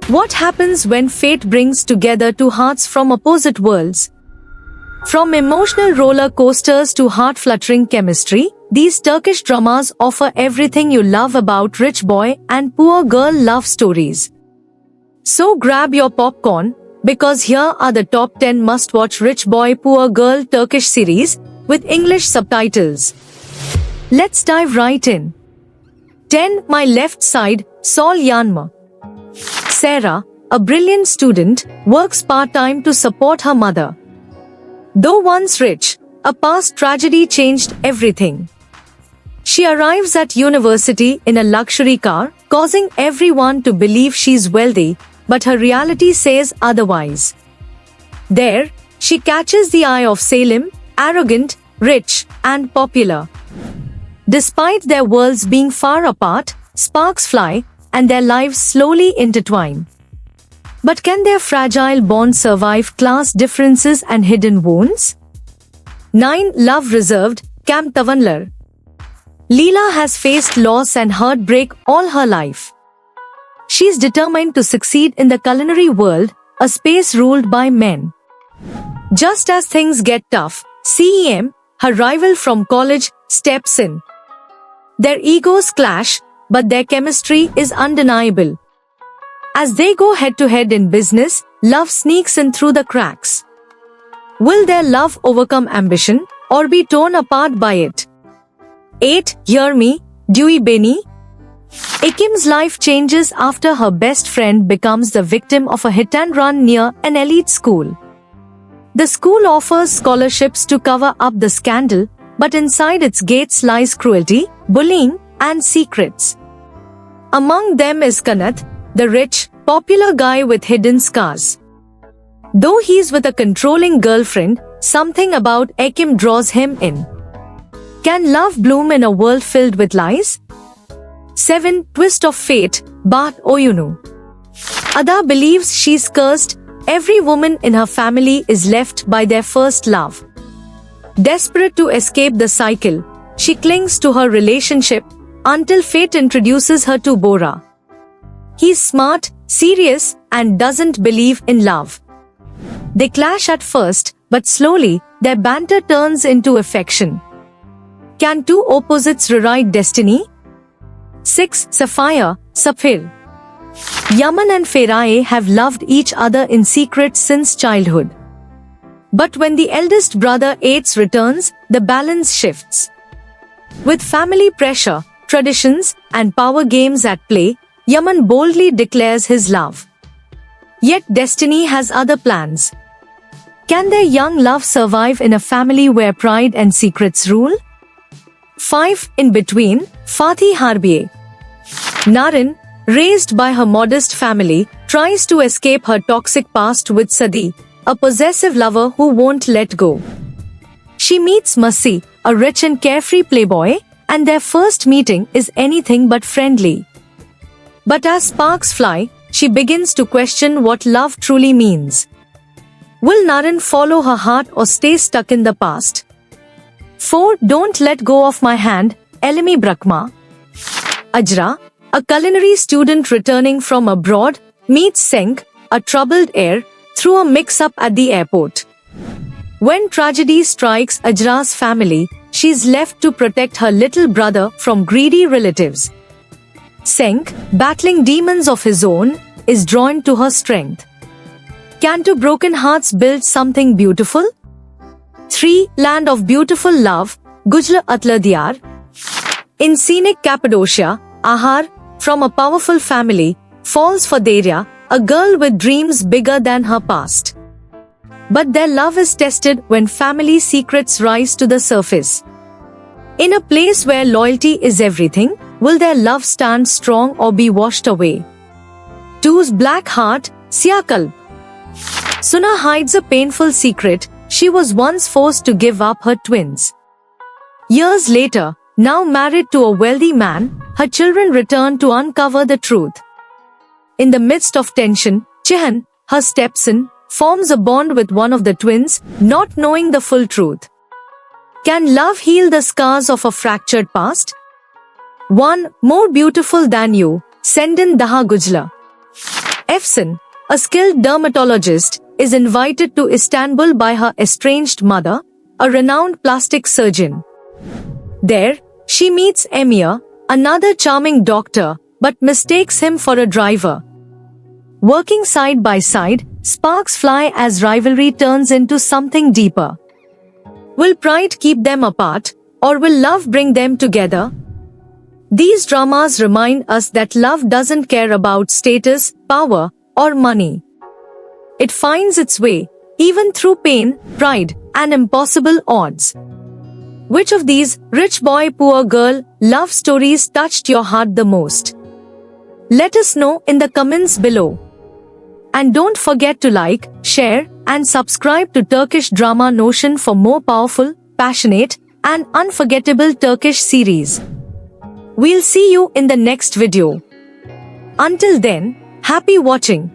What happens when fate brings together two hearts from opposite worlds? From emotional roller coasters to heart-fluttering chemistry, these Turkish dramas offer everything you love about rich boy and poor girl love stories. So grab your popcorn, because here are the top 10 must-watch rich boy poor girl Turkish series with English subtitles. Let's dive right in. 10. My left side, Sol Yanma. Sarah, a brilliant student, works part-time to support her mother. Though once rich, a past tragedy changed everything. She arrives at university in a luxury car, causing everyone to believe she's wealthy, but her reality says otherwise. There, she catches the eye of Salim, arrogant, rich, and popular. Despite their worlds being far apart, sparks fly, and their lives slowly intertwine. But can their fragile bond survive class differences and hidden wounds? 9. Love Reserved, Cam Tavanlar. Leela has faced loss and heartbreak all her life. She's determined to succeed in the culinary world, a space ruled by men. Just as things get tough, CEM, her rival from college, steps in. Their egos clash, but their chemistry is undeniable. As they go head-to-head in business, love sneaks in through the cracks. Will their love overcome ambition, or be torn apart by it? 8. Hear Me, Dewey Beni. Ekim's life changes after her best friend becomes the victim of a hit-and-run near an elite school. The school offers scholarships to cover up the scandal, but inside its gates lies cruelty, bullying, and secrets. Among them is Kanat, the rich, popular guy with hidden scars. Though he's with a controlling girlfriend, something about Ekim draws him in. Can love bloom in a world filled with lies? 7. Twist of Fate, Baht Oyunu. Ada believes she's cursed. Every woman in her family is left by their first love. Desperate to escape the cycle, she clings to her relationship until fate introduces her to Bora. He's smart, serious, and doesn't believe in love. They clash at first, but slowly, their banter turns into affection. Can two opposites rewrite destiny? 6. Sapphire, Saphir. Yaman and Feraye have loved each other in secret since childhood. But when the eldest brother Ates returns, the balance shifts. With family pressure, traditions, and power games at play, Yaman boldly declares his love. Yet destiny has other plans. Can their young love survive in a family where pride and secrets rule? 5. In Between, Fatih Harbiye. Naren, raised by her modest family, tries to escape her toxic past with Sadi, a possessive lover who won't let go. She meets Masi, a rich and carefree playboy, and their first meeting is anything but friendly. But as sparks fly, she begins to question what love truly means. Will Naren follow her heart or stay stuck in the past? 4. Don't Let Go of My Hand, Elimi Brakma. Ajra, a culinary student returning from abroad, meets Senk, a troubled heir, through a mix-up at the airport. When tragedy strikes Ajra's family, she's left to protect her little brother from greedy relatives. Senk, battling demons of his own, is drawn to her strength. Can two broken hearts build something beautiful? 3. Land of Beautiful Love, Gujra Atla Diyar. In scenic Cappadocia, Ahar, from a powerful family, falls for Daria, a girl with dreams bigger than her past. But their love is tested when family secrets rise to the surface. In a place where loyalty is everything, will their love stand strong or be washed away? 2's Black Heart, Siakal. Suna hides a painful secret. She was once forced to give up her twins. Years later, now married to a wealthy man, her children return to uncover the truth. In the midst of tension, Chihan, her stepson, forms a bond with one of the twins, not knowing the full truth. Can love heal the scars of a fractured past? 1. More Beautiful Than You, Sendin Daha Gujla. Efsun, a skilled dermatologist, is invited to Istanbul by her estranged mother, a renowned plastic surgeon. There, she meets Emir, another charming doctor, but mistakes him for a driver. Working side by side, sparks fly as rivalry turns into something deeper. Will pride keep them apart, or will love bring them together? These dramas remind us that love doesn't care about status, power, or money. It finds its way, even through pain, pride, and impossible odds. Which of these rich boy, poor girl love stories touched your heart the most? Let us know in the comments below. And don't forget to like, share, and subscribe to Turkish Drama Notion for more powerful, passionate, and unforgettable Turkish series. We'll see you in the next video. Until then, happy watching.